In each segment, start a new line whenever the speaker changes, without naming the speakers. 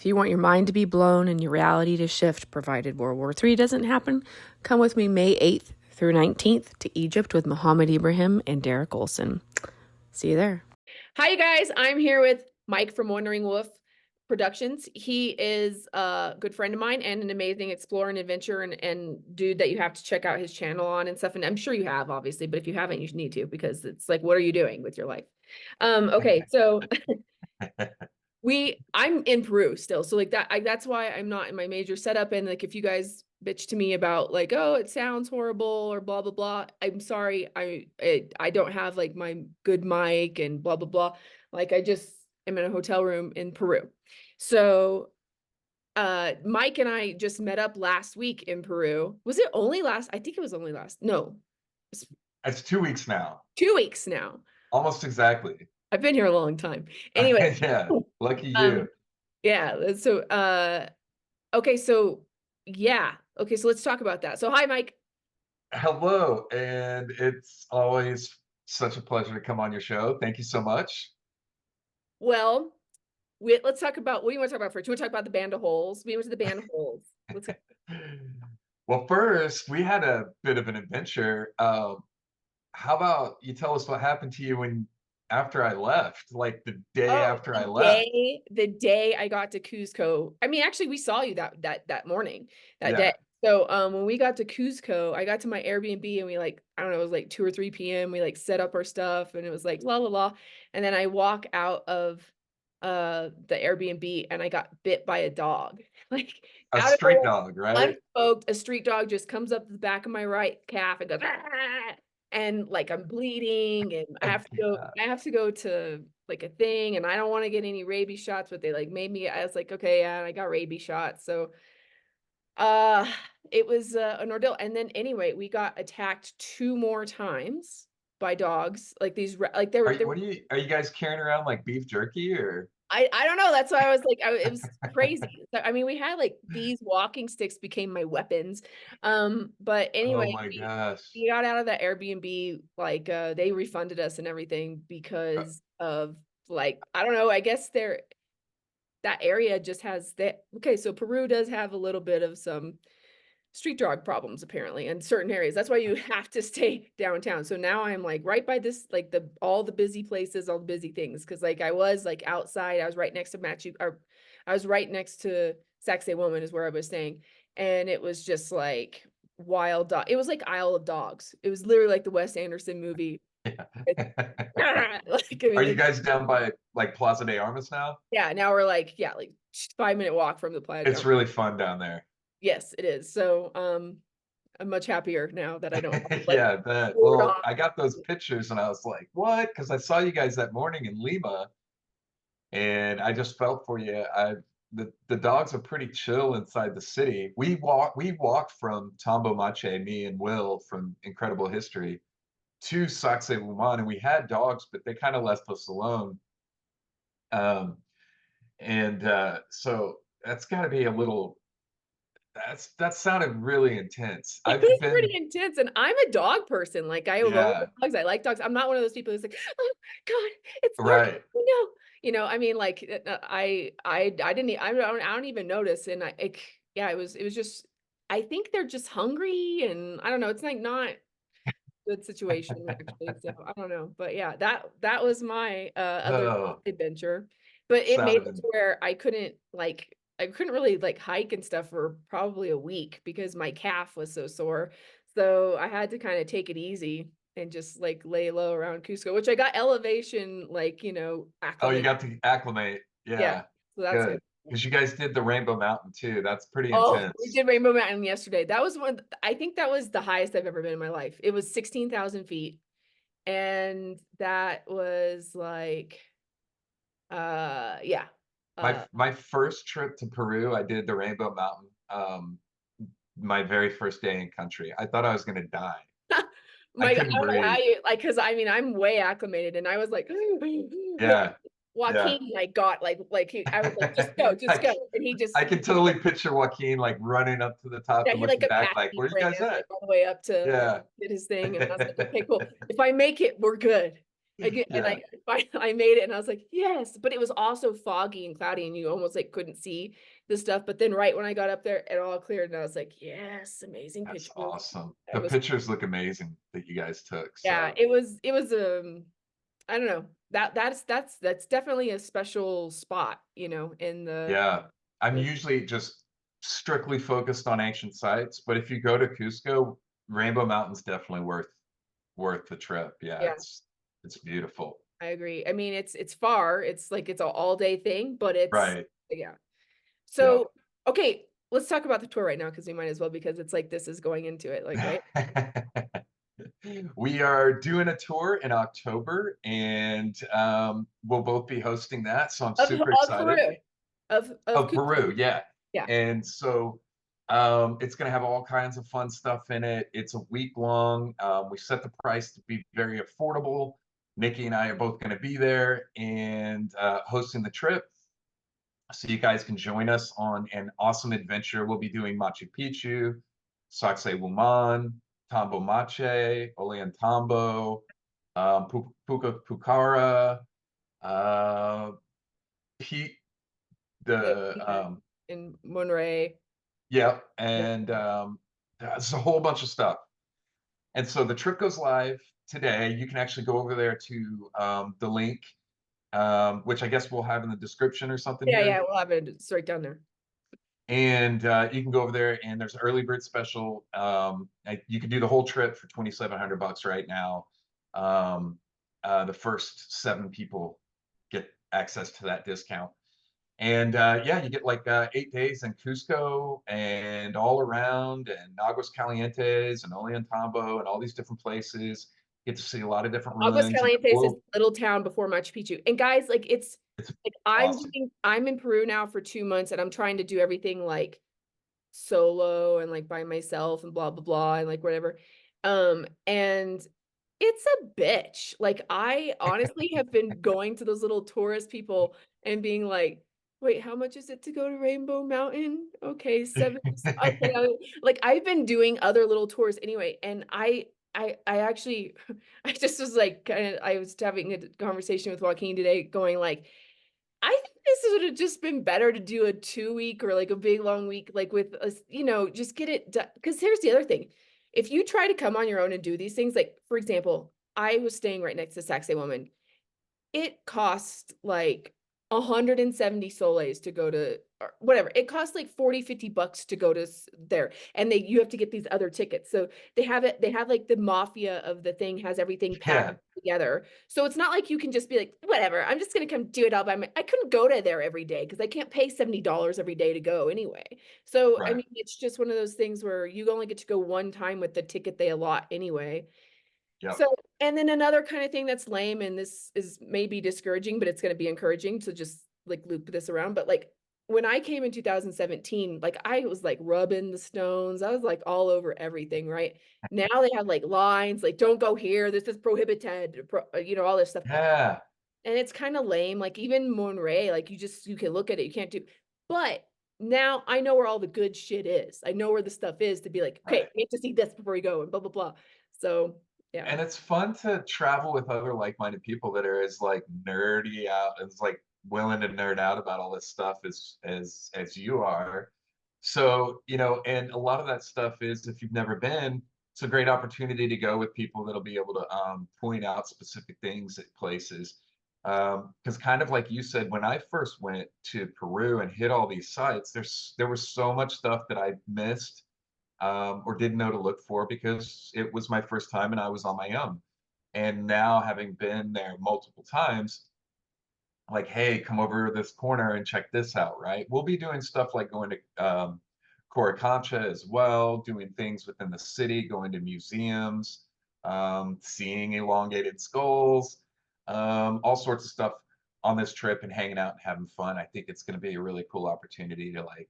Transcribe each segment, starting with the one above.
If you want your mind to be blown and your reality to shift, provided World War III doesn't happen, come with me May 8th through 19th to Egypt with Muhammad Ibrahim and Derek Olson. See you there. Hi, you guys. I'm here with Mike from Wandering Wolf Productions. He is a good friend of mine and an amazing explorer and adventurer and dude that you have to check out his channel on and stuff. And I'm sure you have, obviously, but if you haven't, you need to, because it's like, what are you doing with your life? Okay, so I'm in Peru still, so like that's why I'm not in my major setup. And like, if you guys bitch to me about like, oh, it sounds horrible or blah blah blah, I'm sorry. I don't have like my good mic and blah blah blah. Like, I just am in a hotel room in Peru. So Mike and I just met up last week in Peru. Was it only last? I think it was only last. No,
it's 2 weeks now.
2 weeks now.
Almost exactly.
I've been here a long time. Anyway.
Yeah, lucky you.
Yeah. So okay, so yeah. Okay, so let's talk about that. So hi, Mike.
Hello, and it's always such a pleasure to come on your show. Thank you so much.
Well, let's talk about, what do you want to talk about first? You want to talk about the Band of Holes? We went to the Band of Holes.
Well, first, we had a bit of an adventure. How about you tell us what happened to you after I left, like the day after I left?
The day I got to Cuzco. I mean, actually, we saw you that morning, that day. So when we got to Cuzco, I got to my Airbnb and we, like, I don't know, it was like 2 or 3 p.m. We like set up our stuff and it was like la la la. And then I walk out of the Airbnb and I got bit by a dog. Like,
A
out of
street dog, right?
unprovoked, a street dog just comes up the back of my right calf and goes, "Ah!" And like, I'm bleeding and I have to go to like a thing, and I don't want to get any rabies shots, but they like made me. I was like, okay, yeah, I got rabies shots. So uh it was an ordeal. And then anyway, we got attacked 2 more times by dogs, like these, like they were,
Are you guys carrying around like beef jerky or?
I don't know. That's why I was like, it was crazy. So, I mean, we had like these walking sticks became my weapons. But
Oh
anyway,
my gosh.
we got out of that Airbnb, like they refunded us and everything
Uh,
because of, like, I don't know, I guess that area just has that. Okay, so Peru does have a little bit of some street dog problems apparently in certain areas. That's why you have to stay downtown. So now I'm like right by this, like all the busy places, all the busy things. Cause like I was like outside, I was right next to I was right next to Saxe Woman is where I was staying. And it was just like wild dog. It was like Isle of Dogs. It was literally like the Wes Anderson movie.
yeah.
Like, I mean,
Are you guys down by like Plaza de Armas now?
yeah, now we're like, yeah, like 5-minute walk from the
It's
playa.
really fun down there.
Yes, it is. So I'm much happier now that I don't have to, like,
Yeah, well, I got those pictures and I was like, what? Because I saw you guys that morning in Lima and I just felt for you. The dogs are pretty chill inside the city. We walked from Tambo Mache, me and Will from Incredible History, to Saxe Luman, and we had dogs, but they kind of left us alone. Um, and so that's got to be a little. That sounded really intense.
It
I've
is
been,
pretty intense, and I'm a dog person. Like, I love
yeah,
dogs. I like dogs. I'm not one of those people who's like, oh God, it's barking.
right.
No, I mean, like, I didn't, I don't even notice. And yeah, it was just, I think they're just hungry, and I don't know. It's like not a good situation actually. So I don't know, but yeah, that was my other
Oh,
adventure. But it made it
sounded
to where I couldn't really like hike and stuff for probably a week because my calf was so sore. So I had to kind of take it easy and just like lay low around Cusco, which I got elevation, like,
Oh, you
acclimate.
got to acclimate.
Yeah.
Yeah,
So that's good.
good. Because you guys did the Rainbow Mountain too. That's pretty
Oh, we
intense.
did Rainbow Mountain yesterday. That was I think that was the highest I've ever been in my life. It was 16,000 feet. And that was like, yeah.
My first trip to Peru, I did the Rainbow Mountain. My very first day in country. I thought I was gonna die. I
I
couldn't
don't know how
breathe.
you, like, because I mean, I'm way acclimated, and I was like,
Yeah, yeah.
Joaquin, like, I was like, just go, and
I can totally picture Joaquin like running up to the top
yeah,
and
he like
looking
a
back
pack
like,
me
where you
ran
guys at?
like all the way up to, like,
Yeah.
did his thing, and I was like, okay, cool. If I make it, we're good. I
Yeah,
I made it and I was like, yes, but it was also foggy and cloudy and you almost like couldn't see the stuff. But then right when I got up there, it all cleared and I was like, yes, amazing
that's
pictures.
awesome.
It
The
was,
pictures look amazing that you guys took.
yeah,
So
it was, I don't know, that's definitely a special spot, you know, in
yeah, I'm
the,
usually just strictly focused on ancient sites, but if you go to Cusco, Rainbow Mountain's definitely worth the trip. Yeah,
yeah,
it's beautiful.
I agree. I mean, it's far, it's like, it's an all day thing, but it's,
Right.
yeah.
Yep.
So, okay, let's talk about the tour right now because we might as well because it's like this is going into it, like, right?
We are doing a tour in October, and we'll both be hosting that. So I'm super
Of
excited.
Peru, of
Of
Cusco.
Peru, yeah.
Yeah.
And so it's going to have all kinds of fun stuff in it. It's a week long. We set the price to be very affordable. Nikki and I are both going to be there and hosting the trip. So you guys can join us on an awesome adventure. We'll be doing Machu Picchu, Sacsayhuaman, Tambo Mache, Ollantaytambo, Pucara, uh, Pete,
Yeah.
the
In Monterey.
yeah,
Yeah.
and there's a whole bunch of stuff. And so the trip goes live today. You can actually go over there to the link, which I guess we'll have in the description or something
Yeah,
here.
yeah, we'll have it. It's right down there.
And you can go over there, and there's an early bird special. You can do the whole trip for 2,700 bucks right now. Um, the first 7 people get access to that discount. And yeah, you get like 8 days in Cusco and all around, and Aguas Calientes and Ollantaytambo and all these different places. Get to see a lot of different
Aguas
ruins, and then
Calientes is a little town before Machu Picchu. And guys, like
it's
like
awesome.
I'm in Peru now for 2 months and I'm trying to do everything like solo and like by myself and blah blah blah and like whatever. And it's a bitch. Like I honestly have been going to those little tourist people and being like, wait, how much is it to go to Rainbow Mountain? Okay, seven. Okay, like I've been doing other little tours anyway, and I actually I just was like kind of I was having a conversation with Joaquin today, going like, I think this would have just been better to do a 2 week or like a big long week, like with us, you know, just get it done. Because here's the other thing. If you try to come on your own and do these things, like for example, I was staying right next to Saxe Woman. It cost like 170 soles to go to or whatever. It costs like 40, 50 bucks to go to there. And you have to get these other tickets. So they have like the mafia of the thing has everything packed
Yeah,
together. So it's not like you can just be like, whatever, I'm just gonna come do it all by my I couldn't go to there every day because I can't pay $70 every day to go anyway. So I
right.
mean it's just one of those things where you only get to go one time with the ticket they allot anyway.
Yep.
So, and then another kind of thing that's lame, and this is maybe discouraging, but it's going to be encouraging to just like loop this around. But like when I came in 2017, like I was like rubbing the stones. I was like all over everything, right? Now they have like lines, like don't go here. This is prohibited, you know, all this stuff.
Yeah,
And it's kind of lame. Like even Monterey, like you can look at it, you can't do. But now I know where all the good shit is. I know where the stuff is to be like, okay,
right.
we have to see this before we go, and blah blah blah. So yeah.
And it's fun to travel with other like-minded people that are as like nerdy out, as like willing to nerd out about all this stuff as you are. So, and a lot of that stuff is, if you've never been, it's a great opportunity to go with people that'll be able to point out specific things at places. Because kind of like you said, when I first went to Peru and hit all these sites, there was so much stuff that I missed, or didn't know to look for, because it was my first time and I was on my own. And now, having been there multiple times, like, hey, come over this corner and check this out, right? We'll be doing stuff like going to Coricancha as well, doing things within the city, going to museums, seeing elongated skulls, all sorts of stuff on this trip, and hanging out and having fun. I think it's going to be a really cool opportunity to like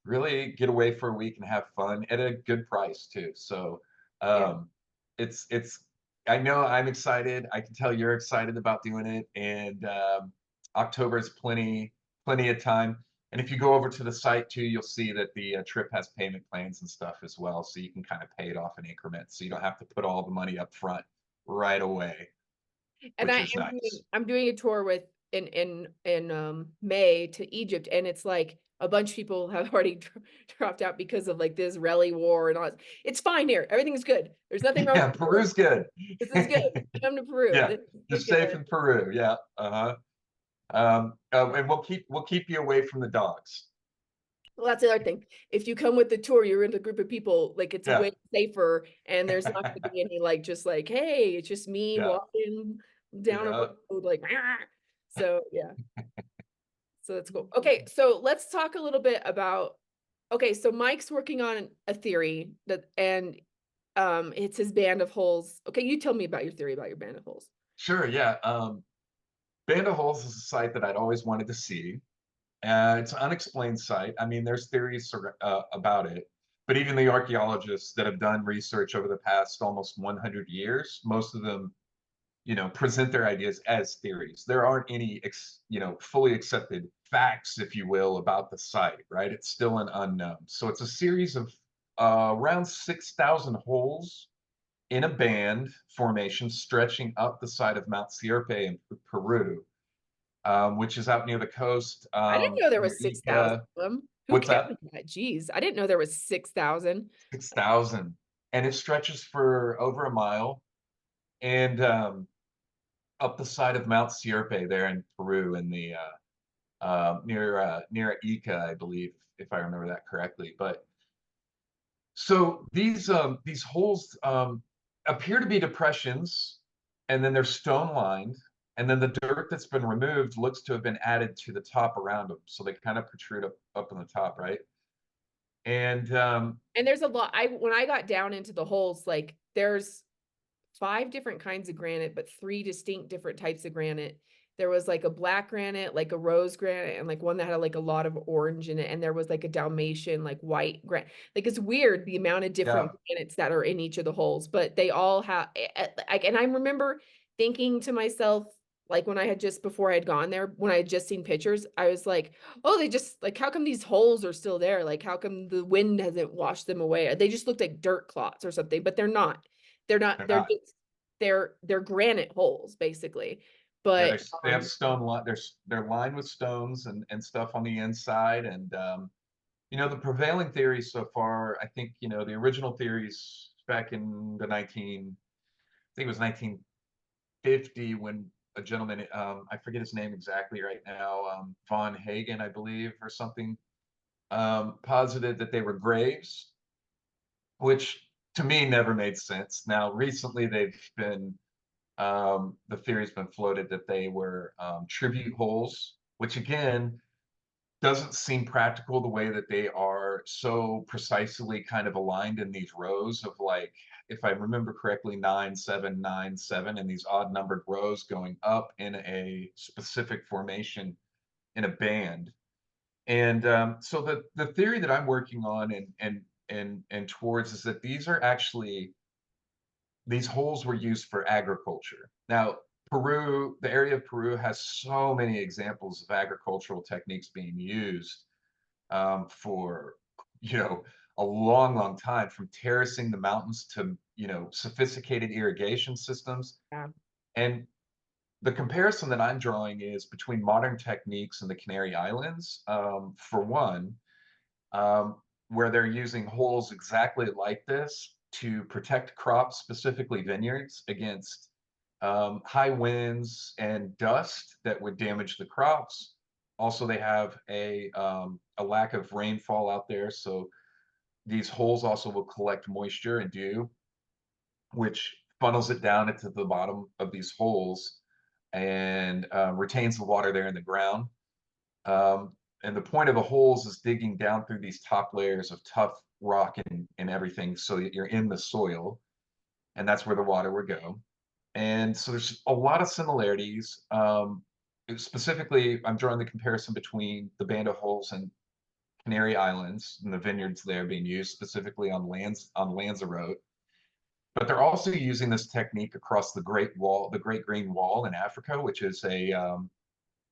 really get away for a week and have fun at a good price too. So
Yeah.
um, it's I know I'm excited. I can tell you're excited about doing it, and October is plenty of time. And if you go over to the site too, you'll see that the trip has payment plans and stuff as well, so you can kind of pay it off in increments, so you don't have to put all the money up front right away.
And
which is nice.
I'm doing a tour with in May to Egypt, and it's like a bunch of people have already dropped out because of like this rally war and all that. It's fine here. Everything's good. There's nothing wrong
Yeah,
with Peru.
Peru's good.
This is good. Come to Peru.
Yeah,
This is
you're
good.
safe in Peru. Yeah. Uh-huh. And we'll keep you away from the dogs.
Well, that's the other thing. If you come with the tour, you're in a group of people, like it's
Yeah.
way safer, and there's not going to be any like just like, hey, it's just me
Yeah.
walking down a
Yeah.
road, like so yeah. So that's cool. Okay, so let's talk a little bit about okay, so Mike's working on a theory that and it's his band of holes. Okay, you tell me about your theory about your band of holes.
Sure. Yeah. Band of Holes is a site that I'd always wanted to see. It's an unexplained site. I mean, there's theories about it, but even the archaeologists that have done research over the past almost 100 years, most of them, present their ideas as theories. There aren't any, fully accepted facts, if you will, about the site, right? It's still an unknown. So it's a series of around 6,000 holes in a band formation stretching up the side of Mount Sierpe in Peru, which is out near the coast,
I didn't know there
near
was 6,000
Ica.
of them. Who
What's that?
counted that? Jeez, I didn't know there was 6,000.
6,000. And it stretches for over a mile. And up the side of Mount Sierpe there in Peru in the near Ica, I believe, if I remember that correctly. But so these holes appear to be depressions, and then they're stone lined, and then the dirt that's been removed looks to have been added to the top around them, so they kind of protrude up on the top, right? And
And there's a lot. I when I got down into the holes, like there's 5 different kinds of granite, but 3 distinct different types of granite. There was like a black granite, like a rose granite, and like one that had like a lot of orange in it. And there was like a Dalmatian, like white granite. Like it's weird the amount of
yeah,
different granites that are in each of the holes, but they all have like, and I remember thinking to myself, like when I had just before I had gone there, when I had just seen pictures, I was like, oh, they just like, how come these holes are still there? Like, how come the wind hasn't washed them away? They just looked like dirt clots or something, but they're not. They're not,
they're
they're
not.
just they're granite holes basically.
Yeah,
But
they have stone they're lined with stones and stuff on the inside. And the prevailing theory so far, I think, the original theories back in the 19, I think it was 1950, when a gentleman, I forget his name exactly right now, Von Hagen, I believe, or something, posited that they were graves, which to me never made sense. Now, recently the theory's been floated that they were tribute holes, which again doesn't seem practical the way that they are so precisely kind of aligned in these rows of, like, if I remember correctly, 9, 7, 9, 7, and these odd numbered rows going up in a specific formation in a band. And so the theory that I'm working on and towards is that these holes were used for agriculture. Now, Peru, the area of Peru has so many examples of agricultural techniques being used for, you know, a long, long time, from terracing the mountains to, sophisticated irrigation systems.
yeah,
And the comparison that I'm drawing is between modern techniques in the Canary Islands, for one, where they're using holes exactly like this to protect crops, specifically vineyards, against high winds and dust that would damage the crops. Also, they have a lack of rainfall out there, so these holes also will collect moisture and dew, which funnels it down into the bottom of these holes and retains the water there in the ground. And the point of the holes is digging down through these top layers of tough rock and everything, so that you're in the soil, and that's where the water would go. And so there's a lot of similarities. Specifically, I'm drawing the comparison between the band of holes and Canary Islands and the vineyards there being used specifically on Lanzarote. But they're also using this technique across the Great Wall, the Great Green Wall in Africa, which is a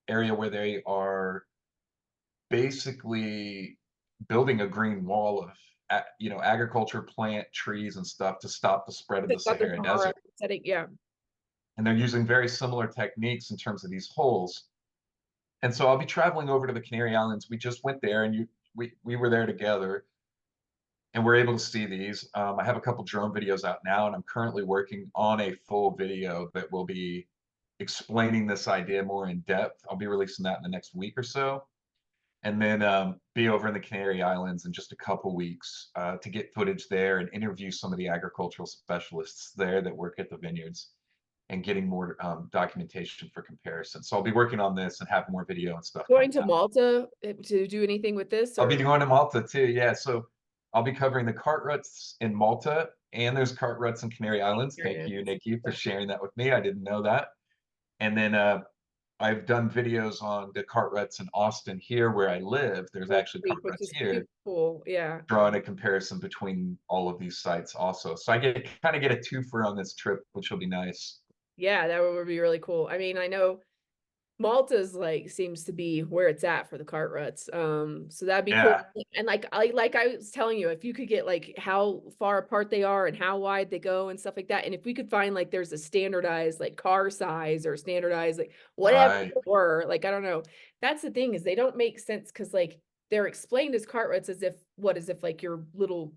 area where they are basically building a green wall of agriculture, plant, trees, and stuff to stop the spread of the
it's not the
Sahara
Sahara
Desert.
setting. Yeah,
and they're using very similar techniques in terms of these holes. And so I'll be traveling over to the Canary Islands. We just went there, and we were there together, and we're able to see these. I have a couple drone videos out now, and I'm currently working on a full video that will be explaining this idea more in depth. I'll be releasing that in the next week or so, and then be over in the Canary Islands in just a couple weeks to get footage there and interview some of the agricultural specialists there that work at the vineyards and getting more documentation for comparison. So I'll be working on this and have more video and stuff
Going
coming
to
out.
Malta to do anything with this,
I'll be
or
going to Malta too. Yeah, so I'll be covering the cart ruts in Malta, and there's cart ruts in Canary Islands. Thank you,
experience?
Nikki, for sharing that with me. I didn't know that. And then I've done videos on the cart ruts in Austin here where I live. There's
Wolf
actually
Creek,
cart
which
ruts
is
here,
super cool. Yeah.
drawing a comparison between all of these sites also. So I get kind of get a twofer on this trip, which will be nice.
Yeah, that would be really cool. I mean, I know Malta's like seems to be where it's at for the cart ruts. So that'd be cool.
Yeah,
And like I was telling you, if you could get like how far apart they are and how wide they go and stuff like that, and if we could find like there's a standardized like car size or standardized like whatever
right,
they were, like I don't know. That's the thing is they don't make sense because like they're explained as cart ruts as if what as if like your little,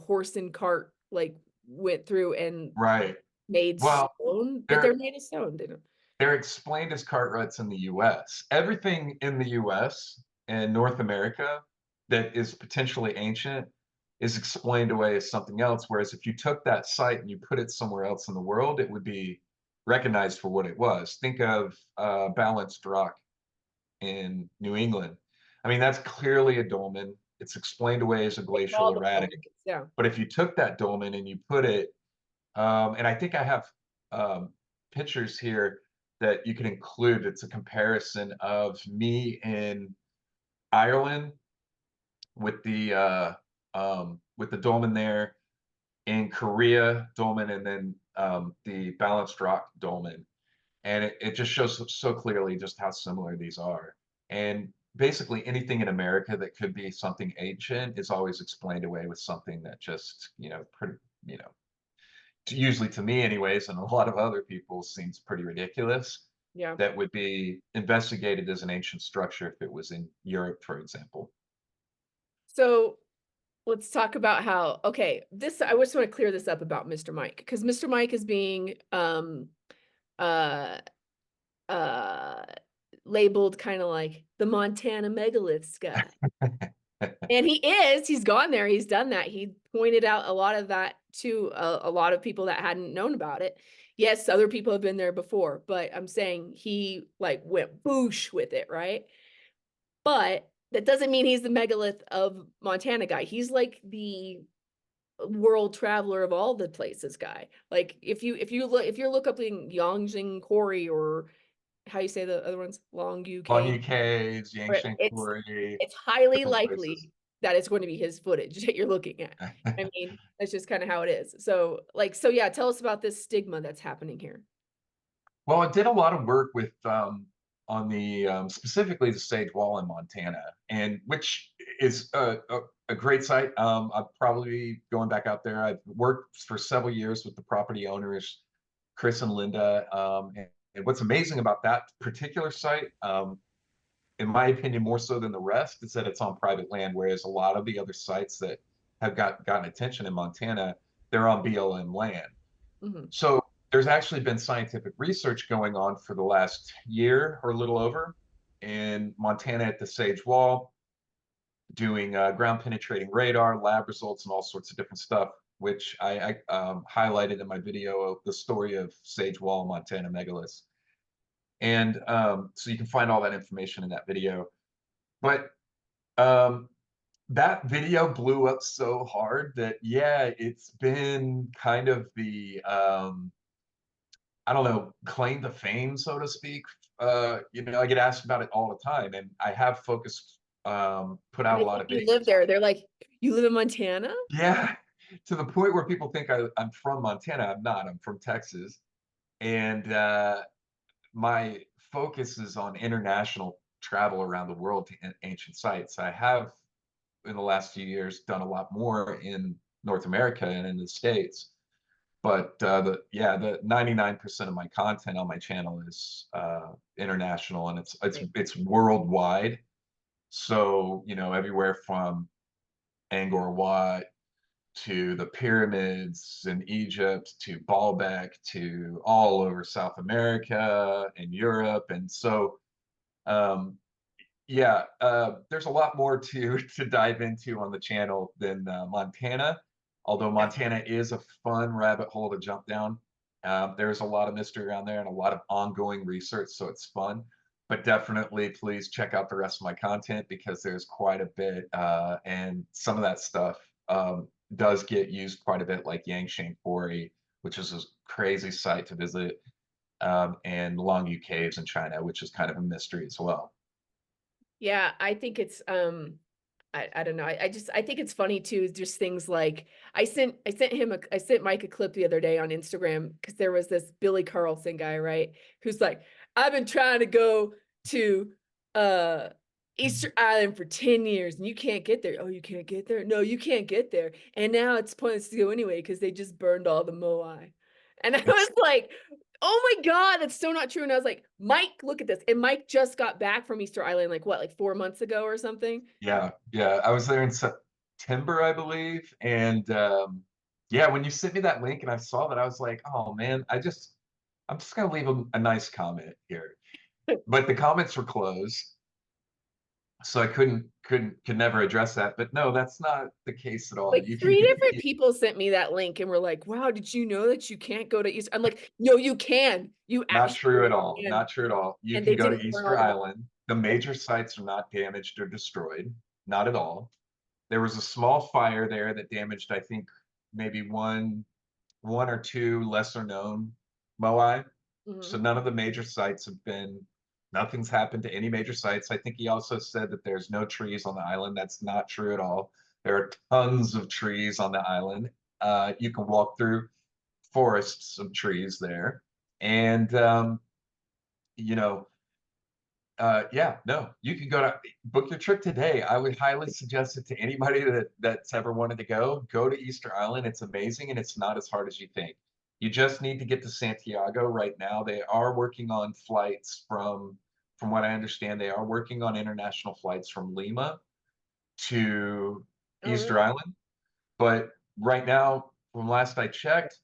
horse and cart like went through and
right.
made
Well,
stone, but they're
they're
made of stone. They don't.
they're explained as cart ruts in the US. Everything in the US and North America that is potentially ancient is explained away as something else. Whereas if you took that site and you put it somewhere else in the world, it would be recognized for what it was. Think of balanced rock in New England. I mean, that's clearly a dolmen. It's explained away as a
They
glacial
call them
erratic.
bones, yeah.
But if you took that dolmen and you put it and I think I have pictures here that you can include. It's a comparison of me in Ireland with the dolmen there, in Korea dolmen, and then the balanced rock dolmen. And it just shows so clearly just how similar these are. And basically anything in America that could be something ancient is always explained away with something that just, pretty, you know, usually to me anyways, and a lot of other people seems pretty ridiculous,
Yeah.
that would be investigated as an ancient structure if it was in Europe, for example.
So let's talk about how, okay, this, I just want to clear this up about Mr. Mike, because Mr. Mike is being uh uh labeled kind of like the Montana megaliths guy. And he's gone there, he's done that. He pointed out a lot of that to a lot of people that hadn't known about it. Yes, other people have been there before, but I'm saying he like went boosh with it, right? But that doesn't mean he's the megalith of Montana guy. He's like the world traveler of all the places guy. Like if you look up in Yangshan Quarry or how you say the other ones, Longyou Cave,
Longyou Caves,
right?
Yangshan
It's
Quarry,
it's highly
different places.
likely that it's going to be his footage that you're looking at. I mean, that's just kind of how it is. So like so yeah, tell us about this stigma that's happening here.
Well, I did a lot of work with on the specifically the Sage Wall in Montana, and which is a great site. I'll probably be going back out there. I've worked for several years with the property owners, Chris and Linda. And what's amazing about that particular site, in my opinion, more so than the rest, is that it's on private land, whereas a lot of the other sites that have gotten attention in Montana, they're on BLM land.
Mhm.
So there's actually been scientific research going on for the last year or a little over in Montana at the Sage Wall, doing ground penetrating radar, lab results, and all sorts of different stuff, which I highlighted in my video of the story of Sage Wall, Montana megaliths. And so you can find all that information in that video. But um, that video blew up so hard that, yeah, it's been kind of the I don't know, claim to fame, so to speak. I get asked about it all the time, and I have focused, put
And
out a
they
lot
think
of
you live
videos on
there.
it.
They're like, you live in Montana?
Yeah, to the point where people think I'm from Montana. I'm not. I'm from Texas, and my focus is on international travel around the world to ancient sites. I have, in the last few years, done a lot more in North America and in the States. But the 99% of my content on my channel is international, and
Right.
it's worldwide. So, everywhere from Angkor Wat to the pyramids in Egypt to Baalbek to all over South America and Europe. And so, um, yeah, there's a lot more to to dive into on the channel than Montana. Although
Yeah.
Montana is a fun rabbit hole to jump down. There's a lot of mystery around there and a lot of ongoing research, so it's fun. But definitely, please check out the rest of my content because there's quite a bit, and some of that stuff does get used quite a bit, like Yangshan Quarry, which is a crazy site to visit, and Longyou Caves in China, which is kind of a mystery as well.
Yeah, I think it's I don't know. I think it's funny too, just things like I sent Mike a clip the other day on Instagram because there was this Billy Carlson guy, right? Who's like, I've been trying to go to uh Easter Island for 10 years and you can't get there. Oh, you can't get there? No, you can't get there. And now it's pointless to go anyway because they just burned all the moai. And I was
It's
like, oh my God, that's so not true. And I was like, Mike, look at this. And Mike just got back from Easter Island, like what, like 4 months ago or something?
Yeah, yeah. I was there in September, I believe, and yeah, when you sent me that link and I saw that, I was like, oh man, I'm just gonna leave a nice comment here. But the comments were closed, so I could never address that. But no, that's not the case at all.
Like
You can
3 different people sent me that link and were like, "Wow, did you know that you can't go to Easter?" I'm like, "No, you can. You
Not true at
absolutely
all.
can."
Not true at all. You
And
can
they
go to
didn't burn
Easter
all the
Island. The
yeah.
major sites are not damaged or destroyed. Not at all. There was a small fire there that damaged, I think, maybe one or two lesser known moai. So
Mhm.
none of the major sites have been, nothing's happened to any major sites. I think he also said that there's no trees on the island. That's not true at all. There are tons of trees on the island. You can walk through forests of trees there. And, you know, yeah, no, you can go to book your trip today. I would highly suggest it to anybody that's ever wanted to go. Go to Easter Island. It's amazing and it's not as hard as you think. You just need to get to Santiago right now. They are working on flights from what I understand, they are working on international flights from Lima to
Oh, really?
Easter Island. But right now, from last I checked,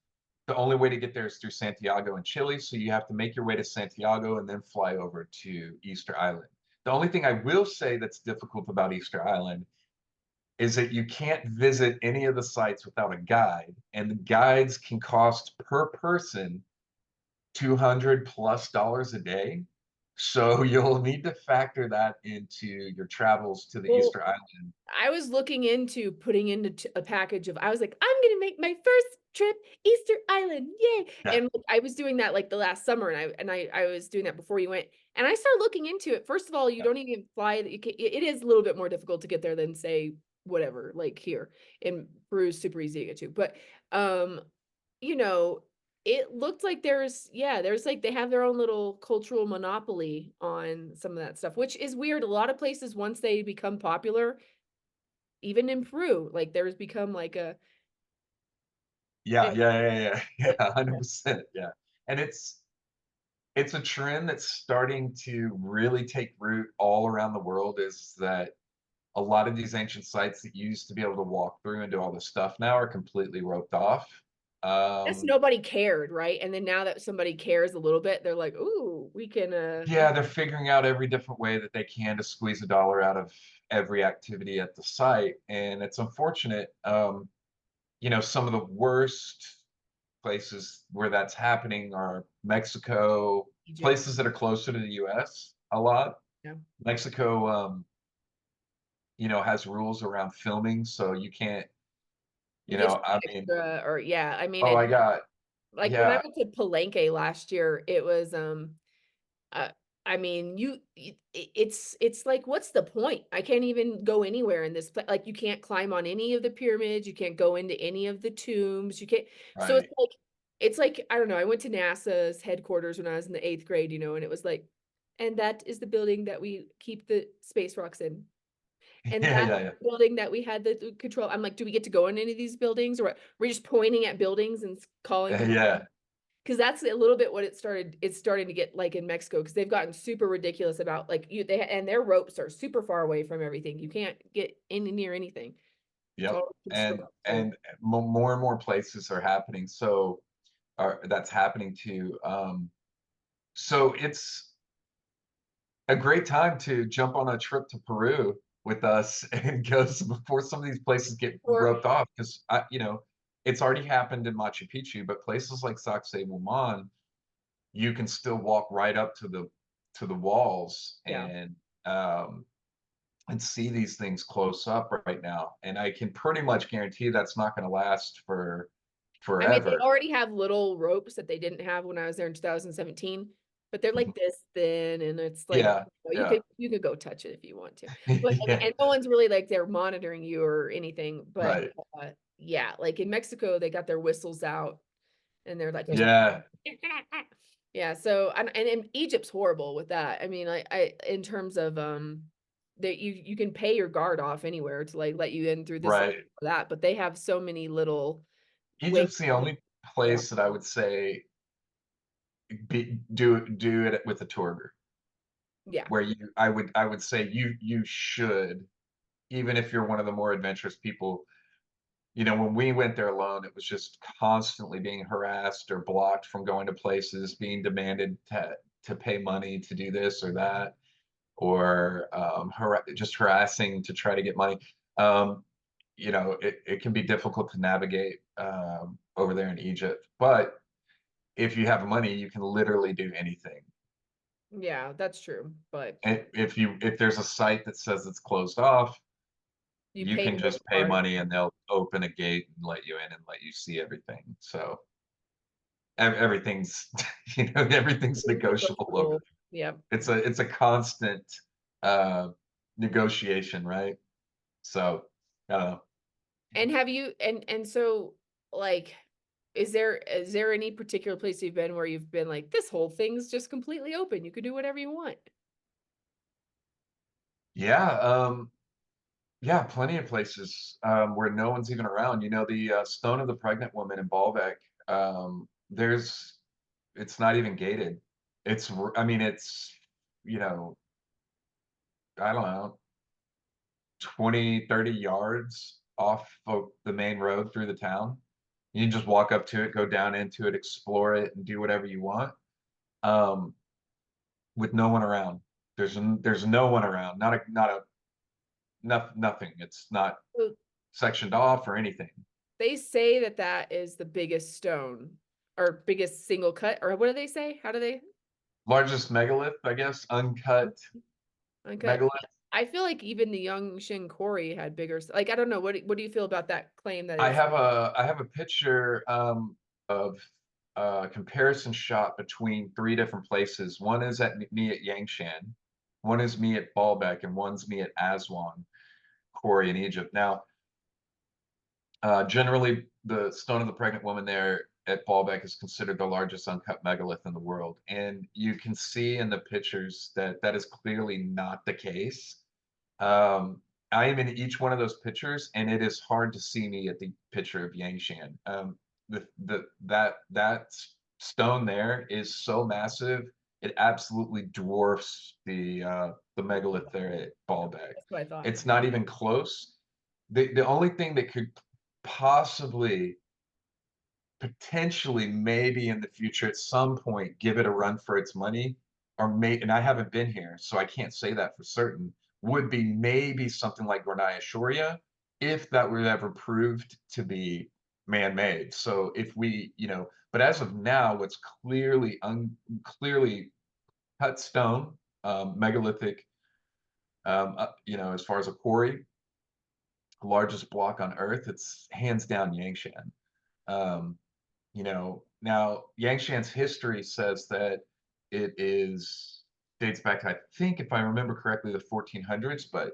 the only way to get there is through Santiago and Chile. So you have to make your way to Santiago and then fly over to Easter Island. The only thing I will say that's difficult about Easter Island is that you can't visit any of the sites without a guide, and the guides can cost per person $200+ a day. So you'll need to factor that into your travels to the
Well,
Easter Island.
I was looking into putting into a package of I was like, "I'm gonna make my first trip Easter Island, yay!"
Yeah,
And like, I was doing that like the last summer, and I was doing that before you went, and I started looking into it. First of all, you
yeah,
don't even fly. You can, it is a little bit more difficult to get there than say whatever, like here in Peru, is super easy to get to. But um, you know, it looked like there's like they have their own little cultural monopoly on some of that stuff, which is weird. A lot of places once they become popular even in Peru, like, there's become like a
yeah,
anyway,
yeah, yeah, yeah,
like
yeah,
yeah.
100%. Yeah. And it's a trend that's starting to really take root all around the world is that a lot of these ancient sites that you used to be able to walk through and do all this stuff now are completely roped off.
Guess
Um,
nobody cared, right? And then now that somebody cares a little bit, they're like, "Ooh, we can,
yeah, they're figuring out every different way that they can to squeeze a dollar out of every activity at the site. And it's unfortunate. Some of the worst places where that's happening are Mexico,
Egypt."
places that are closer to the US a lot.
Yeah.
Mexico, has rules around filming, so you can't,
You get
I
some
mean,
extra or yeah, I mean,
oh,
and
I got,
like, when I
yeah,
went to Palenque last year, it was, uh, I mean, it's like, what's the point? I can't even go anywhere in this pla like, you can't climb on any of the pyramids, you can't go into any of the tombs, you can't so
right.
it's like, I don't know, I went to NASA's headquarters when I was in the 8th grade, and it was like, "And that is the building that we keep the space rocks in." And
Yeah,
that
yeah, yeah.
building that we had the control, I'm like, "Do we get to go in any of these buildings, or we're just pointing at buildings and calling people?"
Yeah,
Because that's a little bit what it's starting to get like in Mexico, because they've gotten super ridiculous about like and their ropes are super far away from everything. You can't get any near anything. It's
yep.
all
And
constructed. So
more and more places are happening. So that's happening too. So it's a great time to jump on a trip to Peru with us and go before some of these places get
or
roped off because it's already happened in Machu Picchu, but places like Sacsayhuaman, you can still walk right up to the walls
yeah.
um, and see these things close up right now. And I can pretty much guarantee that's not going to last for
I mean, they
forever.
already have little ropes that they didn't have when I was there in 2017, but they're like this thin, and it's like,
Yeah,
you
yeah,
could go touch it if you want to. But
yeah,
and no one's really like they're monitoring you or anything. But
right.
yeah, like in Mexico, they got their whistles out and they're like,
Yeah,
yeah. So and in Egypt's horrible with that. I mean, I in terms of that you can pay your guard off anywhere to like let you in through this
right.
or that, but they have so many little ways.
Egypt's the only
Yeah.
place that I would say do it with a tour group
Yeah.
where I would say you should, even if you're one of the more adventurous people. When we went there alone, it was just constantly being harassed or blocked from going to places, being demanded to pay money to do this or that, or just harassing to try to get money. um, it can be difficult to navigate over there in Egypt, but if you have money, you can literally do anything.
Yeah, that's true. But
And if there's a site that says it's closed off,
you
you
pay
can
to go
just pay
far.
money and they'll open a gate and let you in and let you see everything. So everything's everything's
It's
negotiable over
negotiable.
there.
Yeah.
It's a constant uh negotiation, right? So I don't know.
And have you and so like is there any particular place you've been where you've been like this whole thing's just completely open. You could do whatever you want.
Yeah, yeah, plenty of places where no one's even around. The Stone of the Pregnant Woman in Baalbek. It's not even gated. I mean, it's, you know, I don't know, 20, 30 yards off of the main road through the town. You can just walk up to it, go down into it, explore it, and do whatever you want, um, with no one around. There's no one around. Nothing. It's not
So
sectioned off or anything.
they say that that is the biggest stone or biggest single cut, or what do they say? How do they
Largest megalith, I guess, uncut
uncut?
megalith.
I feel like even the Yangshan Quarry had bigger like I don't know, what do you feel about that claim that it's
I have a picture of a comparison shot between three different places. One is me at Yangshan, one is me at Baalbek, and one's me at Aswan Quarry in Egypt. Now, generally, the Stone of the Pregnant Woman there at Baalbek is considered the largest uncut megalith in the world, and you can see in the pictures that that is clearly not the case. Um, I am in each one of those pictures, and it is hard to see me at the picture of Yangshan. That stone there is so massive, it absolutely dwarfs the megalith there at Baalbek.
that's what I thought.
It's not even close. The only thing that could possibly, potentially, maybe in the future at some point give it a run for its money, and I haven't been here, so I can't say that for certain, would be maybe something like Gornaya Shoria, if that were ever proved to be man-made. So if but as of now, what's clearly cut stone, megalithic, as far as a quarry, largest block on Earth, it's hands down Yangshan. Um, Now Yangshan's history says that it is dates back, I think, if I remember correctly, the 1400s. But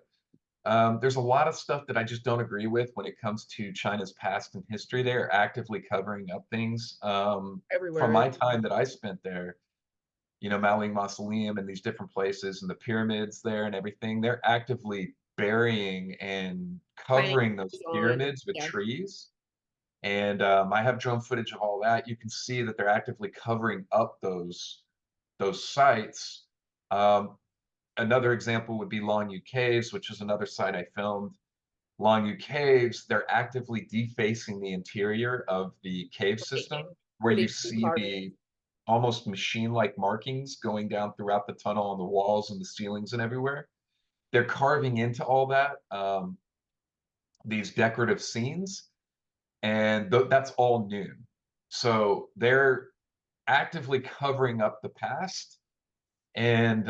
there's a lot of stuff that I just don't agree with when it comes to China's past and history. They are actively covering up things. From
Everywhere.
my time that I spent there, Maling Mausoleum and these different places and the pyramids there and everything, they're actively burying and
Planning
covering those
goes on.
pyramids with
Yeah.
trees. And I have drone footage of all that. You can see that they're actively covering up those sites. Um, Another example would be Longyou Caves, which is another site I filmed. Longyou Caves, they're actively defacing the interior of the cave
Right, and
system, where you
putting new
see
carvings.
the almost machine-like markings going down throughout the tunnel on the walls and the ceilings and everywhere. They're carving into all that, these decorative scenes, and that's all new. So they're actively covering up the past, and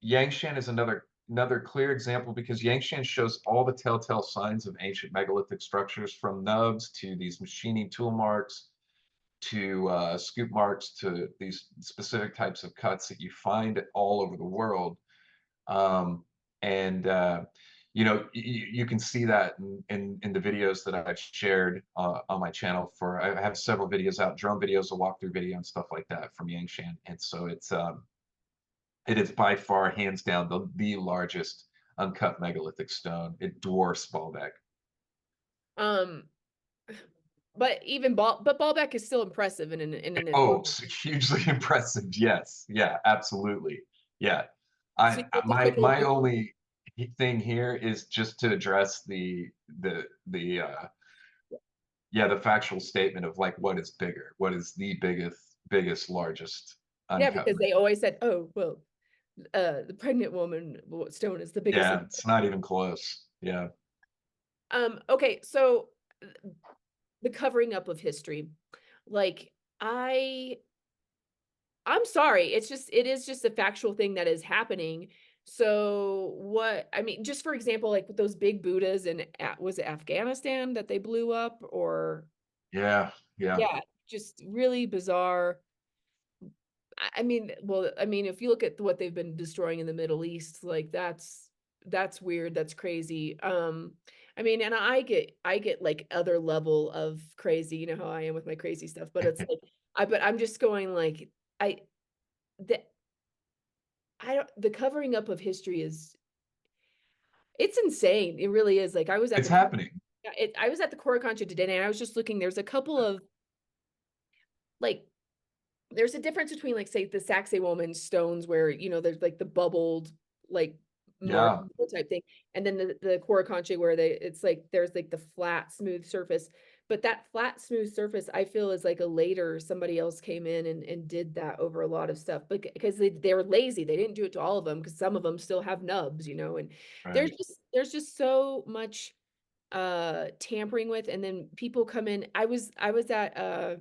Yangshan is another clear example because Yangshan shows all the telltale signs of ancient megalithic structures, from nubs to these machining tool marks to scoop marks to these specific types of cuts that you find all over the world. Um, and you know, you can see that in the videos that I've shared on my channel. For I have several videos out, drone videos, a walkthrough video, and stuff like that from Yangshan. And so it is by far, hands down, the largest uncut megalithic stone. It dwarfs Baalbek.
Um, but Baalbek is still impressive in its
Oh,
own.
hugely impressive. Yes. Yeah, absolutely. Yeah.
So you have to take a
My
look.
only thing here is just to address the yeah, the factual statement of like what is bigger, what is the biggest, largest
Yeah,
uncut
because they
metal.
always said, "Oh, well, the pregnant woman stone is the biggest."
Yeah, it's not even close. Yeah.
Okay, so the covering up of history, like I I'm sorry, it is just a factual thing that is happening. So what I mean, just for example, like with those big Buddhas in was it Afghanistan that they blew up, or
Yeah. Yeah.
yeah, just really bizarre. I mean, well, I mean, if you look at what they've been destroying in the Middle East, like that's weird, that's crazy. I mean, and I get like other level of crazy, you know how I am with my crazy stuff, but it's like but I'm just going like I the I don't the covering up of history is it's insane. It really is. Like I was at
It's
the
happening.
yeah, I was at the Coricancha today and I was just looking, there's a couple of like there's a difference between, like, say, the Sacsayhuaman stones where, you know, there's, like, the bubbled, like,
Yeah.
marble type thing, and then the Coricancha where it's, like, there's, like, the flat, smooth surface, but that flat, smooth surface, I feel is, like, a later somebody else came in and did that over a lot of stuff, because they were lazy, they didn't do it to all of them because some of them still have nubs, you know, and
Right.
there's just so much, tampering with, and then people come in I was at, I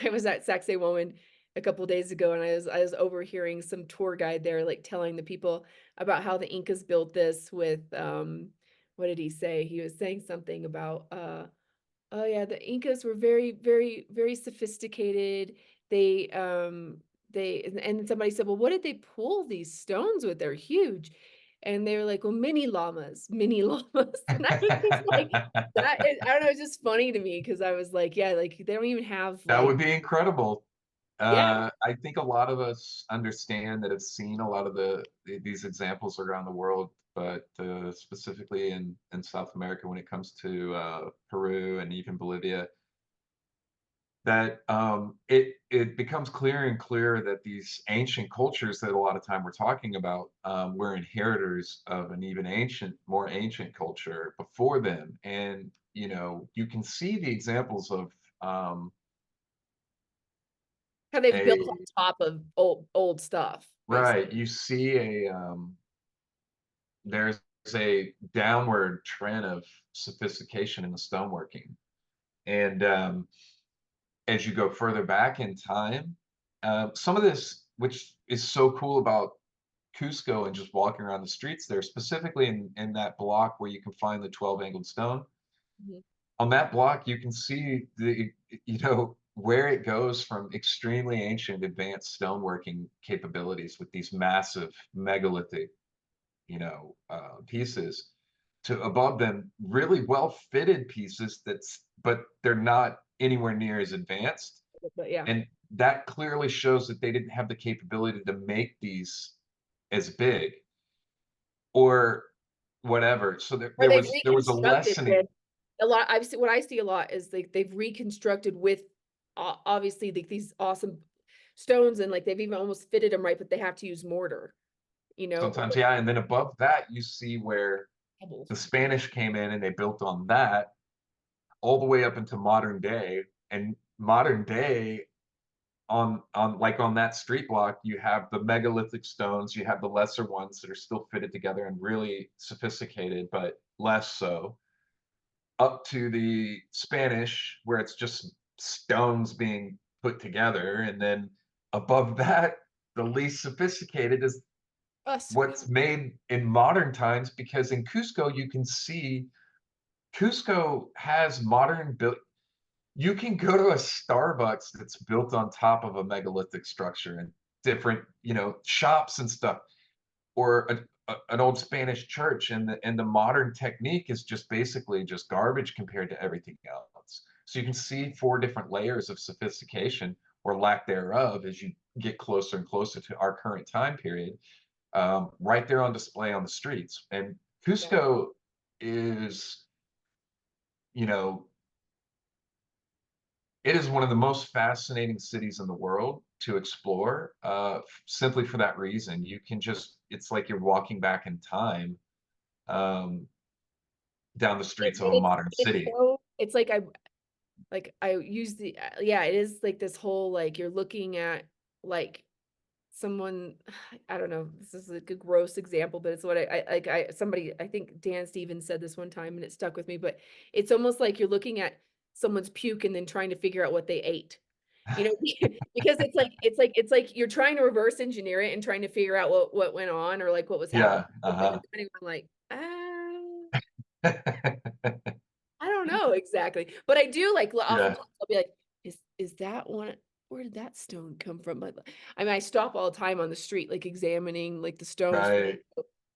was at Sacsayhuaman a couple days ago, and I was overhearing some tour guide there, like, telling the people about how the Incas built this with, what did he say? He was saying something about, oh, yeah, the Incas were very, very, very sophisticated. They and then somebody said, "Well, what did they pull these stones with? They're huge." And they were like, "Well, mini llamas." And I was just like, that is I don't know, it's just funny to me because I was like, yeah, like, they don't even have,
That
like
would be incredible.
yeah,
I think a lot of us understand that have seen a lot of these examples around the world, but specifically in South America, when it comes to Peru and even Bolivia, that it becomes clearer and clearer that these ancient cultures that a lot of time we're talking about were inheritors of an even more ancient culture before them, and you know you can see the examples of
how they've built on
a
top of old stuff,
right.
basically.
You see there's a downward trend of sophistication in the stoneworking. And as you go further back in time, some of this, which is so cool about Cusco and just walking around the streets there, specifically in that block where you can find the 12 angled stone,
Mhm.
on that block, you can see you know, where it goes from extremely ancient advanced stoneworking capabilities with these massive megalithic pieces to above them really well fitted pieces but they're not anywhere near as advanced.
But yeah.
And that clearly shows that they didn't have the capability to make these as big. Or whatever. So there
Or
there
they've
was a
reconstructed
lessening
with a lot I've seen what I see a lot is they've reconstructed with obviously these awesome stones and like they've even almost fitted them right, but they have to use mortar, you know, or
sometimes, yeah, and then above that, you see where
pebbles.
the Spanish came in and they built on that all the way up into modern day. And modern day, on that street block, you have the megalithic stones, you have the lesser ones that are still fitted together and really sophisticated, but less so, up to the Spanish, where it's just stones being put together. And then above that, the least sophisticated is
Us.
what's made in modern times, because in Cusco, you can see Cusco has modern built. You can go to a Starbucks that's built on top of a megalithic structure and different, shops and stuff, or an old Spanish church, and the modern technique is just basically just garbage compared to everything else. So you can see four different layers of sophistication or lack thereof as you get closer and closer to our current time period, right there on display on the streets. And
Yeah.
Cusco is, you know, it is one of the most fascinating cities in the world to explore, simply for that reason. It's like you're walking back in time, um, down the streets of a modern
It's
city.
so it's like I use the yeah, it is like this whole like you're looking at like someone I don't know, this is like a gross example, but it's what I somebody I think Dan Stevens said this one time and it stuck with me, but it's almost like you're looking at someone's puke and then trying to figure out what they ate. You know, because it's like you're trying to reverse engineer it and trying to figure out what went on or like what was happening,
Yeah,
but you're
uh-huh.
kind of like, I don't know exactly, but I do like
Yeah,
oftentimes I'll be like, is that one? Where did that stone come from? I mean, I stop all the time on the street, like examining like the stones,
right.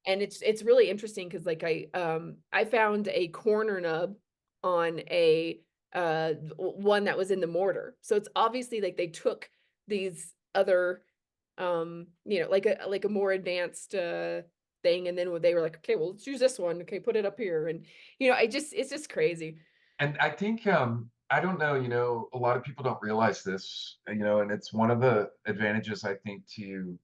and it's really interesting because like I found a corner nub on a one that was in the mortar, so it's obviously like they took these other like a more advanced thing, and then when they were like, okay, well let's use this one, okay, put it up here, and I just it's just crazy.
And I think, I don't know, a lot of people don't realize this, and it's one of the advantages, I think, to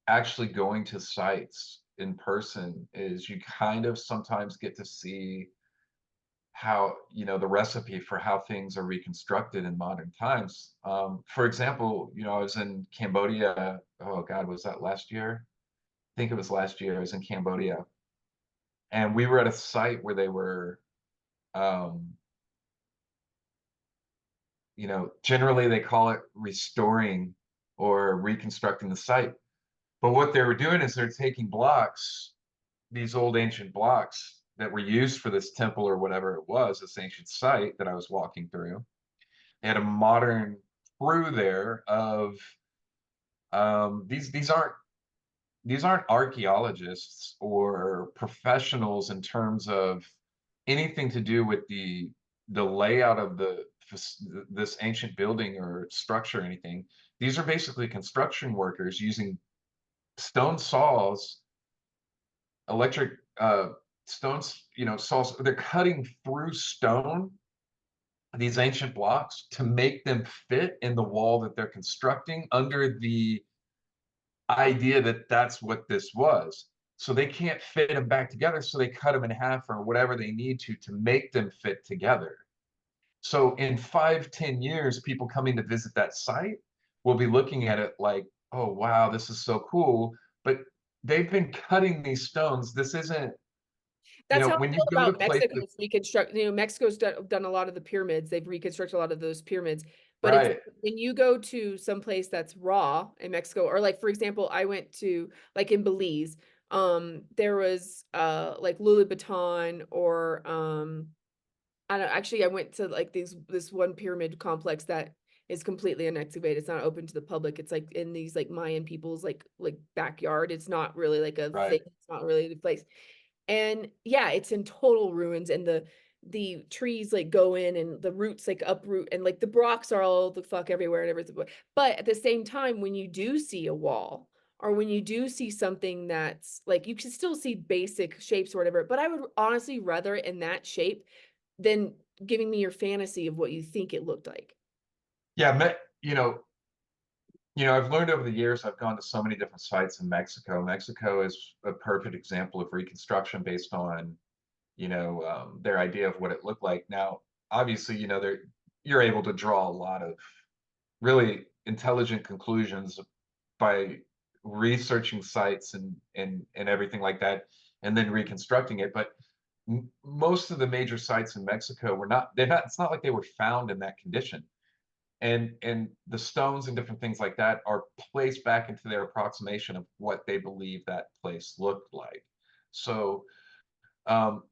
actually going to sites in person is you kind of sometimes get to see how, the recipe for how things are reconstructed in modern times. For example, I was in Cambodia. Oh God, was that last year? I think it was last year. I was in Cambodia, and we were at a site where they were, um, generally they call it restoring or reconstructing the site. But what they were doing is they're taking blocks, these old ancient blocks that were used for this temple or whatever it was, this ancient site that I was walking through. They had a modern crew there of, these aren't archaeologists or professionals in terms of anything to do with the layout of this ancient building or structure or anything. These are basically construction workers using stone saws, electric stones, saws. They're cutting through stone, these ancient blocks, to make them fit in the wall that they're constructing under the idea that that's what this was. So they can't fit them back together, so they cut them in half or whatever they need to make them fit together. So in 5, 10 years, people coming to visit that site will be looking at it like, oh wow, this is so cool. But they've been cutting these stones. This isn't,
That's how I
when you
feel
go to
about
places,
Mexico's reconstruct Mexico's done a lot of the pyramids. They've reconstructed a lot of those pyramids. But it's
right,
when you go to some place that's raw in Mexico, or like for example, I went to like in Belize, there was like Lulabaton or I don't actually I went to like this one pyramid complex that is completely unexcavated. It's not open to the public. It's like in these like Mayan people's like backyard. It's not really like a
right.
thing. It's not really the place. And yeah, it's in total ruins and the trees like go in and the roots like uproot and like the rocks are all the fuck everywhere and everything. But at the same time, when you do see a wall or when you do see something that's like you can still see basic shapes or whatever, but I would honestly rather it in that shape than giving me your fantasy of what you think it looked like.
Yeah, I've learned over the years, I've gone to so many different sites in Mexico. Mexico is a perfect example of reconstruction based on, their idea of what it looked like. Now, obviously, you're able to draw a lot of really intelligent conclusions by researching sites and everything like that, and then reconstructing it. But most of the major sites in Mexico were not. They're not. It's not like they were found in that condition. And the stones and different things like that are placed back into their approximation of what they believe that place looked like. So, um,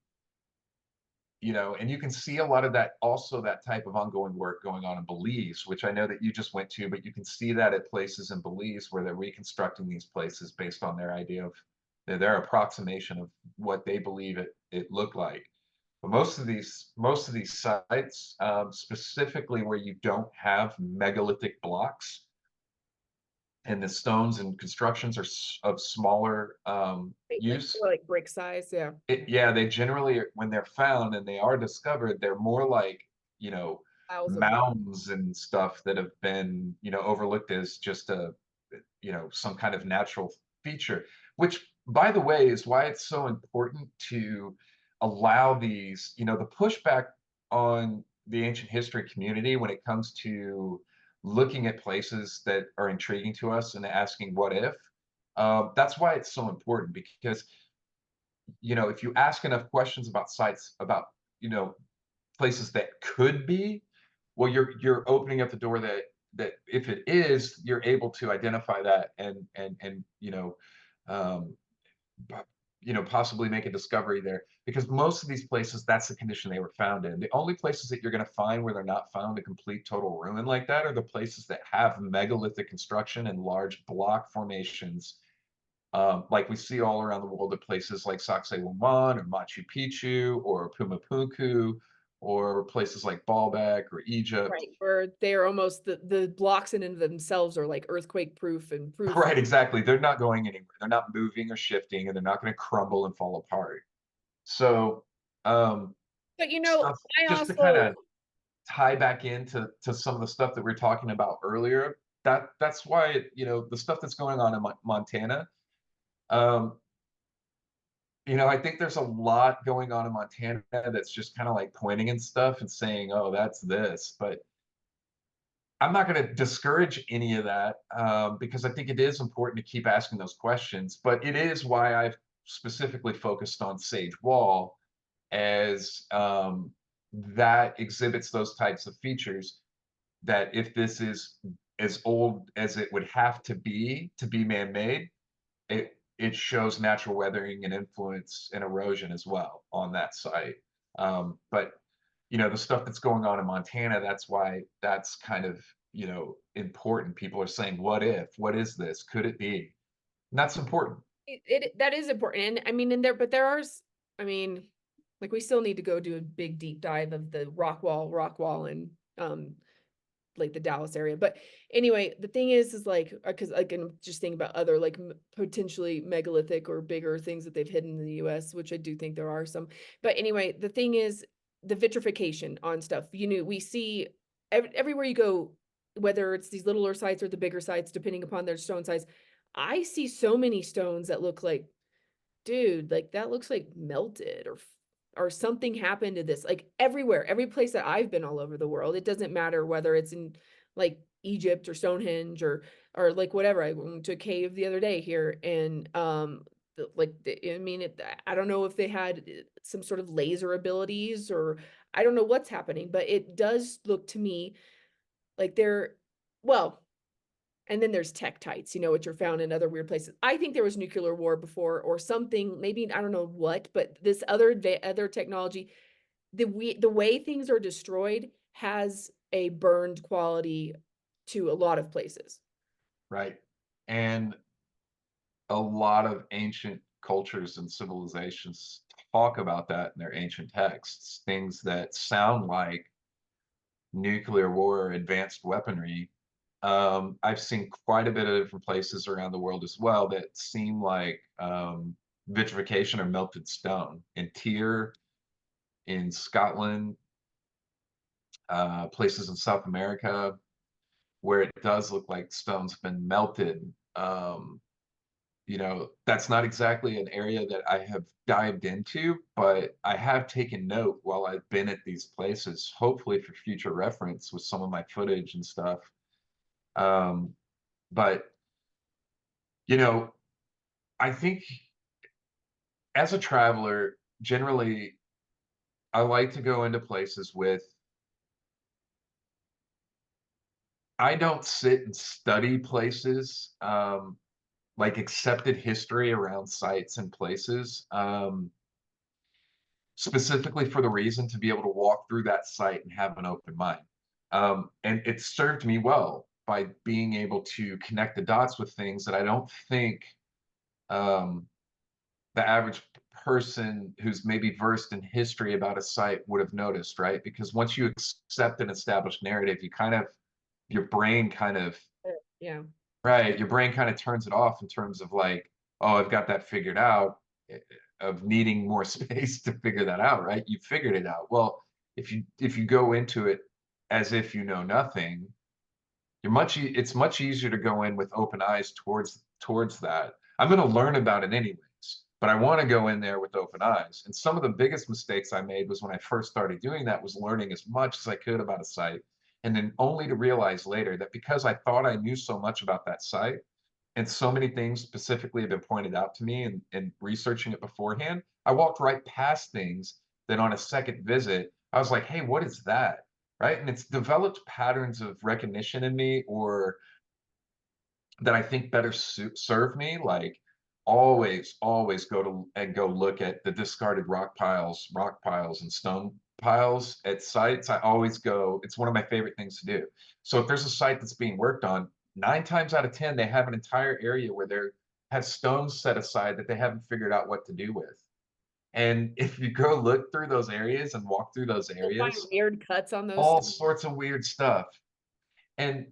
and you can see a lot of that, also that type of ongoing work going on in Belize, which I know that you just went to, but you can see that at places in Belize where they're reconstructing these places based on their idea of their approximation of what they believe it looked like. But most of these sites, specifically where you don't have megalithic blocks, and the stones and constructions are of smaller
Like
use.
more like brick size, yeah.
Yeah, they generally, when they're found and they are discovered, they're more like, you know,
Piles of rock.
mounds and stuff that have been, overlooked as just some kind of natural feature, which, by the way, is why it's so important to allow these, the pushback on the ancient history community when it comes to looking at places that are intriguing to us and asking what if. That's why it's so important, because if you ask enough questions about sites, about places that could be, well, you're opening up the door that if it is, you're able to identify that and um, possibly make a discovery there, because most of these places, that's the condition they were found in. The only places that you're going to find where they're not found a complete total ruin like that are the places that have megalithic construction and large block formations, like we see all around the world at places like Sacsayhuaman or Machu Picchu or Pumapunku, or places like Baalbek or Egypt.
Right, where they're almost the blocks in and of themselves are like earthquake proof and proof.
Right, exactly. They're not going anywhere. They're not moving or shifting, and they're not going to crumble and fall apart. So, um,
But,
stuff
I
just to kind
also
of tie back into some of the stuff that we are talking about earlier. That's why the stuff that's going on in Montana. Um, I think there's a lot going on in Montana that's just kind of like pointing and stuff and saying, "Oh, that's this," but I'm not going to discourage any of that, because I think it is important to keep asking those questions. But it is why I've specifically focused on Sage Wall, as that exhibits those types of features. That if this is as old as it would have to be man-made, it shows natural weathering and influence and erosion as well on that site. But the stuff that's going on in Montana, that's why that's kind of important. People are saying, "What if? What is this? Could it be?" And that's important.
it that is important, and I mean, in there but there are I mean, like, we still need to go do a big deep dive of the rock wall, and, like, the Dallas area, but anyway, the thing is like, because like, I'm just thinking about other, like, potentially megalithic or bigger things that they've hidden in the US, which I do think there are some, but anyway, the thing is the vitrification on stuff, we see everywhere you go, whether it's these littler sites or the bigger sites, depending upon their stone size, I see so many stones that look like, dude, like, that looks like melted or something happened to this, like, everywhere, every place that I've been all over the world, it doesn't matter whether it's in, like, Egypt or Stonehenge or, like, whatever. I went to a cave the other day here and, I mean, I don't know if they had, some sort of laser abilities or I don't know what's happening, but it does look to me like they're well, and then there's tektites, which are found in other weird places. I think there was nuclear war before or something, maybe I don't know what, but this other technology, the way things are destroyed has a burned quality to a lot of places.
Right. And a lot of ancient cultures and civilizations talk about that in their ancient texts. Things that sound like nuclear war or advanced weaponry, I've seen quite a bit of different places around the world as well that seem like vitrification or melted stone. In Tyre, in Scotland, places in South America where it does look like stone's been melted. That's not exactly an area that I have dived into, but I have taken note while I've been at these places, hopefully for future reference with some of my footage and stuff. Um, but, you know, I think as a traveler, generally, I like to go into places with, I don't sit and study places, like accepted history around sites and places. Specifically for the reason to be able to walk through that site and have an open mind. And it served me well by being able to connect the dots with things that I don't think um, the average person who's maybe versed in history about a site would have noticed, right? Because once you accept an established narrative, your brain kind of,
Yeah.
right, your brain kind of turns it off in terms of like, oh, I've got that figured out, of needing more space to figure that out, right? You figured it out. Well, if you go into it as if you know nothing, it's much easier to go in with open eyes towards that. I'm going to learn about it anyways, but I want to go in there with open eyes. And some of the biggest mistakes I made was when I first started doing that was learning as much as I could about a site, and then only to realize later that because I thought I knew so much about that site, and so many things specifically have been pointed out to me and researching it beforehand, I walked right past things that on a second visit, I was like, hey, what is that? Right. And it's developed patterns of recognition in me or that I think better serve me. Like always go look at the discarded rock piles and stone piles at sites. I always go, it's one of my favorite things to do. So if there's a site that's being worked on, 9 times out of 10, they have an entire area where they have stones set aside that they haven't figured out what to do with. And if you go look through those areas and walk through those
You'll find
areas,
weird cuts on those
all
stones.
sorts of weird stuff. And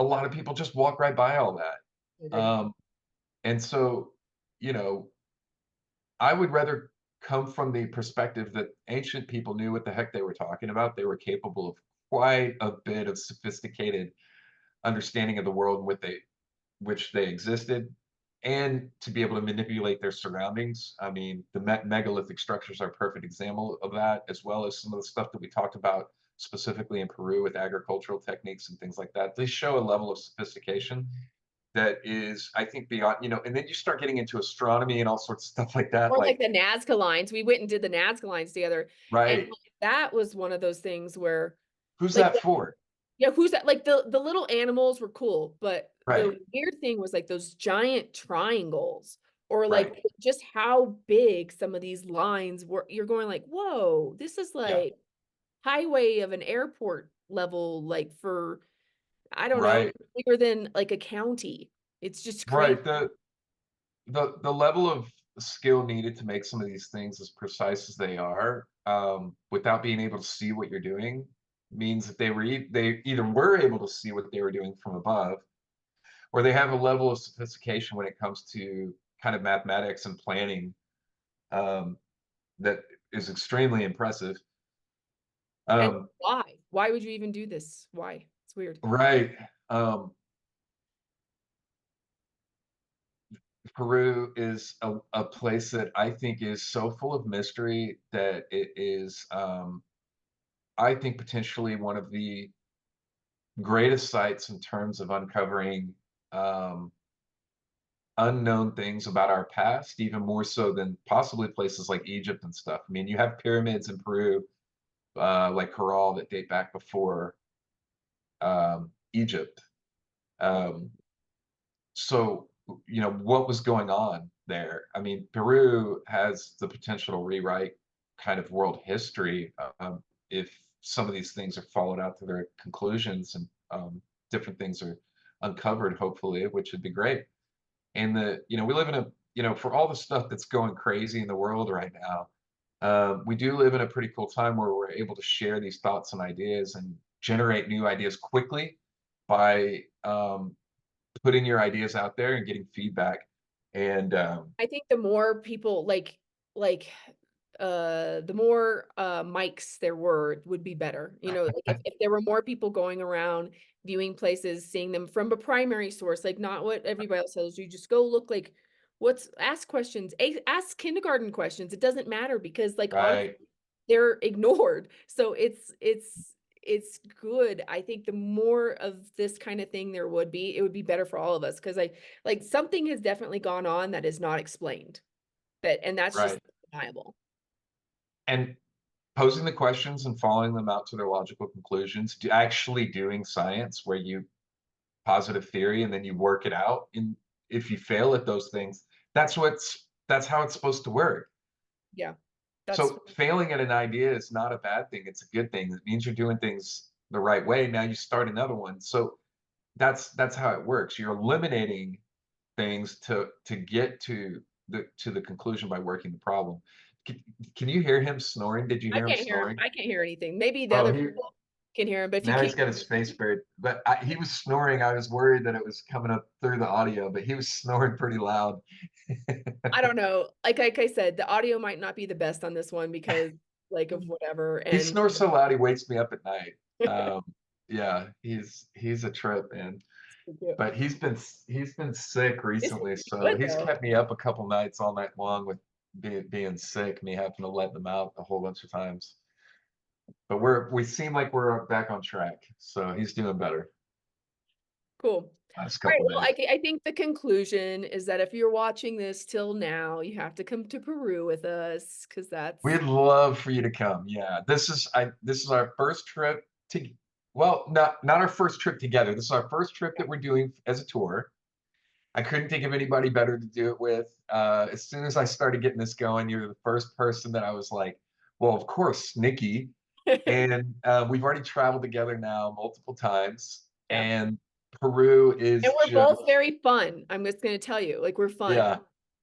a lot of people just walk right by all that. And so, you know, I would rather come from the perspective that ancient people knew what the heck they were talking about. They were capable of quite a bit of sophisticated understanding of the world in which they existed, and to be able to manipulate their surroundings. I mean, the megalithic structures are a perfect example of that, as well as some of the stuff that we talked about specifically in Peru with agricultural techniques and things like that. They show a level of sophistication that is, I think, beyond, and then you start getting into astronomy and all sorts of stuff like that.
Or like
Like,
the Nazca Lines. We went and did the Nazca Lines together, and,
right,
like, that was one of those things where,
who's
like,
that for?
yeah, who's that? Like, the little animals were cool, but the
Right,
weird thing was, like, those giant triangles or,
right,
like, just how big some of these lines were. You're going like, "Whoa, this is
yeah,
like highway of an airport level, like, for I don't know,
right,
bigger than, like, a county." It's just crazy.
right. The level of skill needed to make some of these things as precise as they are, without being able to see what you're doing, means that they either were able to see what they were doing from above, or they have a level of sophistication when it comes to kind of mathematics and planning, um, that is extremely impressive.
And
Um,
why? Why would you even do this? Why? It's weird.
right. Um, Peru is a place that I think is so full of mystery that it is, I think, potentially one of the greatest sites in terms of uncovering um, unknown things about our past, even more so than possibly places like Egypt and stuff. I mean, you have pyramids in Peru, like Corral, that date back before Egypt. Um, so, what was going on there? I mean, Peru has the potential to rewrite kind of world history, if some of these things are followed out to their conclusions and, different things are uncovered, hopefully, which would be great. And we live in for all the stuff that's going crazy in the world right now, we do live in a pretty cool time where we're able to share these thoughts and ideas and generate new ideas quickly, by putting your ideas out there and getting feedback. And
I think the more people like the more mics there were would be better. You know, like if there were more people going around viewing places, seeing them from a primary source, like not what everybody else says, you just go look like what's ask questions, ask kindergarten questions. It doesn't matter because like honestly,
right,
they're ignored. So it's good. I think the more of this kind of thing there would be, it would be better for all of us because I like something has definitely gone on that is not explained. That and that's just
right.
undeniable.
And posing the questions and following them out to their logical conclusions, actually doing science where you positive theory and then you work it out. And if you fail at those things, that's how it's supposed to work.
Yeah. That's
So failing at an idea is not a bad thing. It's a good thing. It means you're doing things the right way. Now you start another one. So that's how it works. You're eliminating things to get to the conclusion by working the problem. Can, can you hear him snoring? Did you
I
hear him
can't hear him.
snoring?
I can't hear anything. Maybe the
Oh,
other
he
people can hear him, but if you
now he's
can't,
got his face buried. But he was snoring. I was worried that it was coming up through the audio, but he was snoring pretty loud.
I don't know. Like I said, the audio might not be the best on this one because like of whatever
He
and
snores so loud he wakes me up at night. Um, yeah, he's a trip, man. But he's been sick
this
recently,
is
so
good
he's
though.
kept me up a couple nights all night long with being sick, me having to let them out a whole bunch of times. But we seem like we're back on track, so he's doing better
Cool.
last
All right.
couple
Well,
days.
I think the conclusion is that if you're watching this till now, you have to come to Peru with us because that's
We'd love for you to come. Yeah, this is our first trip to well, not our first trip together. This is our first trip
yeah.
that we're doing as a tour. I couldn't think of anybody better to do it with. As soon as I started getting this going, you're the first person that I was like, well, of course, Nikki. And we've already traveled together now multiple times.
Yeah.
And Peru
And
is
we're
just,
both very fun. I'm just gonna tell you, like we're fun.
yeah,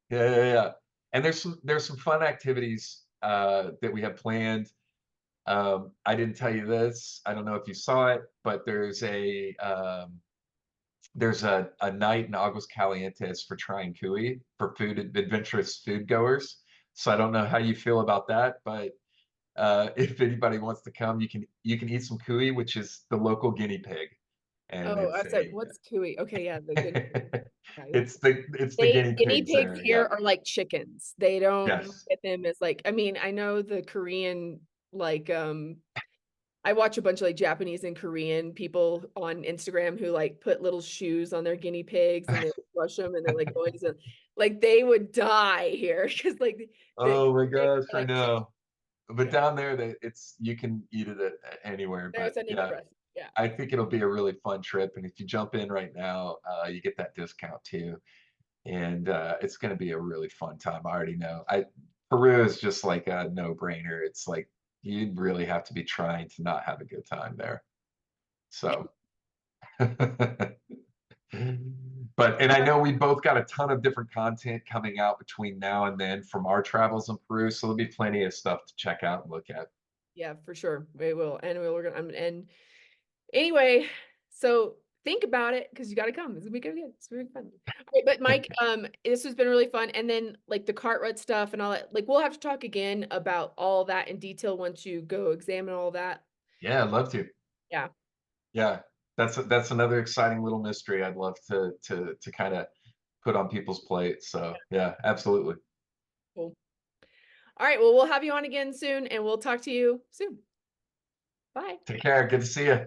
yeah. And there's some fun activities that we have planned. I didn't tell you this. I don't know if you saw it, but there's a night in Aguas Calientes for trying cuy for food adventurous food goers. So I don't know how you feel about that, but if anybody wants to come, you can eat some cuy, which is the local guinea pig, and
Oh, I
it's
said,
a
what's cooey? Okay, yeah, the guinea pig. Yeah, yeah.
it's the
They
guinea
guinea
pigs
pigs
there.
here
Yeah.
are like chickens. They don't look
Yes.
at them as like, I mean, I know the Korean, like, I watch a bunch of like Japanese and Korean people on Instagram who like put little shoes on their guinea pigs and they brush them and they're like going to, like they would die here because like the
Oh my
pigs
gosh,
are
I
like chicken.
know. But
Yeah,
down there, it's you can eat it anywhere.
they're
But
sending
yeah,
impressive. Yeah,
I think it'll be a really fun trip. And if you jump in right now, you get that discount too. And it's going to be a really fun time. I already know. Peru is just like a no-brainer. It's like you'd really have to be trying to not have a good time there. So, but and I know we both got a ton of different content coming out between now and then from our travels in Peru, so there'll be plenty of stuff to check out and look at.
yeah, for sure. We will, and we're gonna. And anyway, so think about it because you got to come. It's gonna be good. It's gonna be fun. Okay, but Mike, this has been really fun. And then like the Cartwright stuff and all that. Like we'll have to talk again about all that in detail once you go examine all that.
Yeah, I'd love to.
Yeah.
Yeah, that's another exciting little mystery I'd love to kind of put on people's plate. So yeah, absolutely.
Cool. All right. Well, we'll have you on again soon, and we'll talk to you soon. Bye.
Take care. Good to see you.